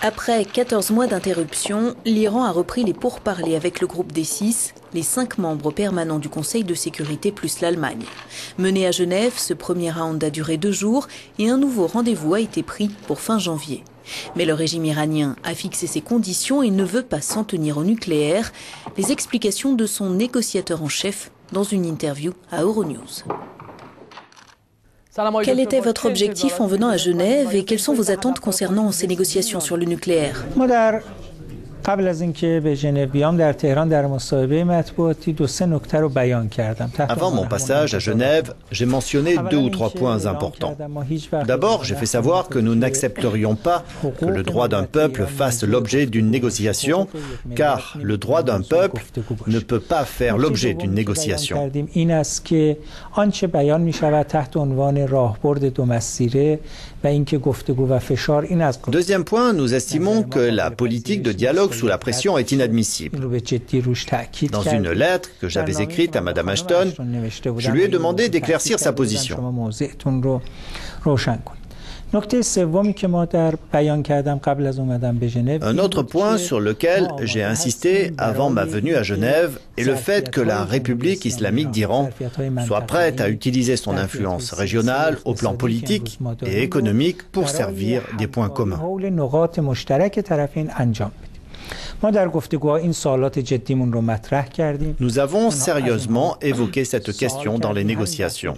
Après 14 mois d'interruption, l'Iran a repris les pourparlers avec le groupe des 6, les 5 membres permanents du Conseil de sécurité plus l'Allemagne. Mené à Genève, ce premier round a duré 2 jours et un nouveau rendez-vous a été pris pour fin janvier. Mais le régime iranien a fixé ses conditions et ne veut pas s'en tenir au nucléaire. Les explications de son négociateur en chef dans une interview à Euronews. Quel était votre objectif en venant à Genève et quelles sont vos attentes concernant ces négociations sur le nucléaire ? Avant mon passage à Genève, j'ai mentionné 2 ou 3 points importants. D'abord, j'ai fait savoir que nous n'accepterions pas que le droit d'un peuple fasse l'objet d'une négociation, car le droit d'un peuple ne peut pas faire l'objet d'une négociation. Deuxième point, nous estimons que la politique de dialogue sous la pression est inadmissible. Dans une lettre que j'avais écrite à Mme Ashton, je lui ai demandé d'éclaircir sa position. Un autre point sur lequel j'ai insisté avant ma venue à Genève est le fait que la République islamique d'Iran soit prête à utiliser son influence régionale au plan politique et économique pour servir des points communs. Nous avons sérieusement évoqué cette question dans les négociations.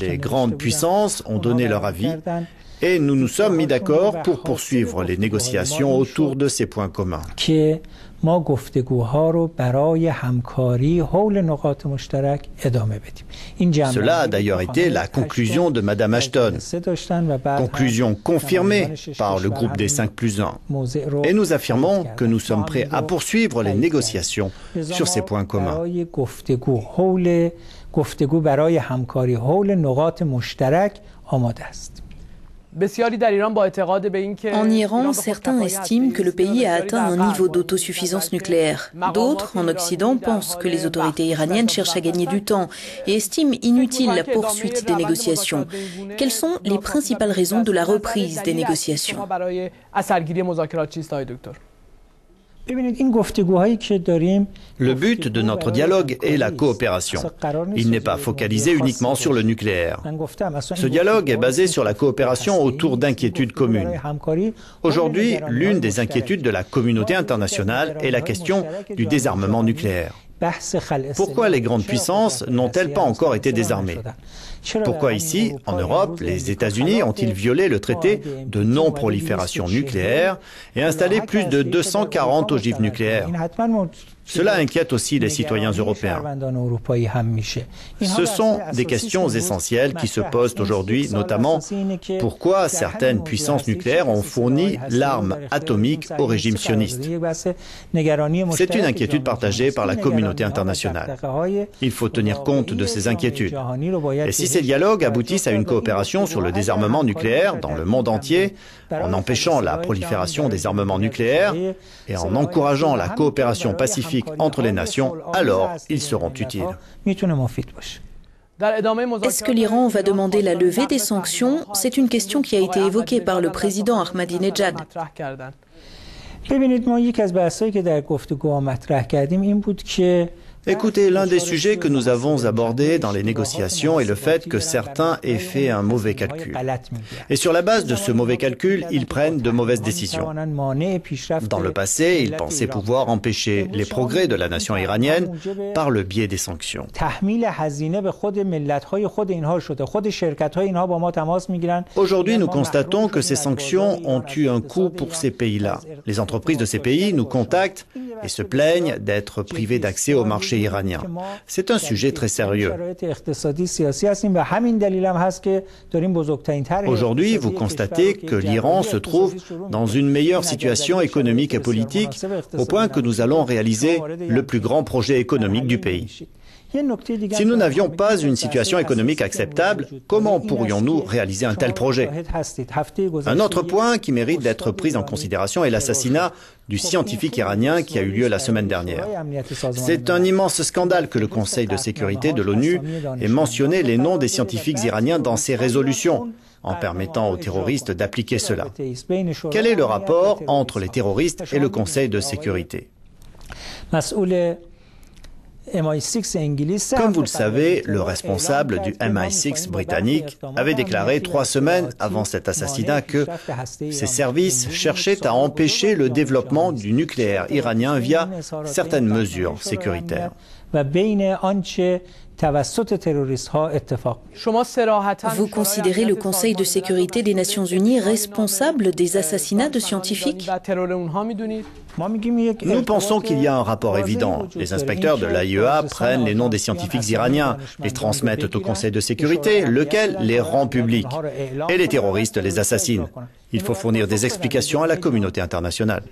Les grandes puissances ont donné leur avis et nous nous sommes mis d'accord pour poursuivre les négociations autour de ces points communs. Cela a d'ailleurs été la conclusion de Mme Ashton, conclusion confirmée par le groupe des 5+1. Et nous affirmons que nous sommes prêts à poursuivre les négociations sur ces points communs. En Iran, certains estiment que le pays a atteint un niveau d'autosuffisance nucléaire. D'autres, en Occident, pensent que les autorités iraniennes cherchent à gagner du temps et estiment inutile la poursuite des négociations. Quelles sont les principales raisons de la reprise des négociations ? Le but de notre dialogue est la coopération. Il n'est pas focalisé uniquement sur le nucléaire. Ce dialogue est basé sur la coopération autour d'inquiétudes communes. Aujourd'hui, l'une des inquiétudes de la communauté internationale est la question du désarmement nucléaire. Pourquoi les grandes puissances n'ont-elles pas encore été désarmées? Pourquoi ici, en Europe, les États-Unis ont-ils violé le traité de non-prolifération nucléaire et installé plus de 240 ogives nucléaires? Cela inquiète aussi les citoyens européens. Ce sont des questions essentielles qui se posent aujourd'hui, notamment pourquoi certaines puissances nucléaires ont fourni l'arme atomique au régime sioniste. C'est une inquiétude partagée par la communauté internationale. Il faut tenir compte de ces inquiétudes. Et si ces dialogues aboutissent à une coopération sur le désarmement nucléaire dans le monde entier, en empêchant la prolifération des armements nucléaires et en encourageant la coopération pacifique entre les nations, alors ils seront utiles. Est-ce que l'Iran va demander la levée des sanctions? C'est une question qui a été évoquée par le président Ahmadinejad. Écoutez, l'un des sujets que nous avons abordés dans les négociations est le fait que certains aient fait un mauvais calcul. Et sur la base de ce mauvais calcul, ils prennent de mauvaises décisions. Dans le passé, ils pensaient pouvoir empêcher les progrès de la nation iranienne par le biais des sanctions. Aujourd'hui, nous constatons que ces sanctions ont eu un coût pour ces pays-là. Les entreprises de ces pays nous contactent et se plaignent d'être privées d'accès au marché iranien. C'est un sujet très sérieux. Aujourd'hui, vous constatez que l'Iran se trouve dans une meilleure situation économique et politique, au point que nous allons réaliser le plus grand projet économique du pays. Si nous n'avions pas une situation économique acceptable, comment pourrions-nous réaliser un tel projet? Un autre point qui mérite d'être pris en considération est l'assassinat du scientifique iranien qui a eu lieu la semaine dernière. C'est un immense scandale que le Conseil de sécurité de l'ONU ait mentionné les noms des scientifiques iraniens dans ses résolutions, en permettant aux terroristes d'appliquer cela. Quel est le rapport entre les terroristes et le Conseil de sécurité ? Comme vous le savez, le responsable du MI6 britannique avait déclaré 3 semaines avant cet assassinat que ses services cherchaient à empêcher le développement du nucléaire iranien via certaines mesures sécuritaires. Vous considérez le Conseil de sécurité des Nations Unies responsable des assassinats de scientifiques ? Nous pensons qu'il y a un rapport évident. Les inspecteurs de l'AIEA prennent les noms des scientifiques iraniens, les transmettent au Conseil de sécurité, lequel les rend publics. Et les terroristes les assassinent. Il faut fournir des explications à la communauté internationale.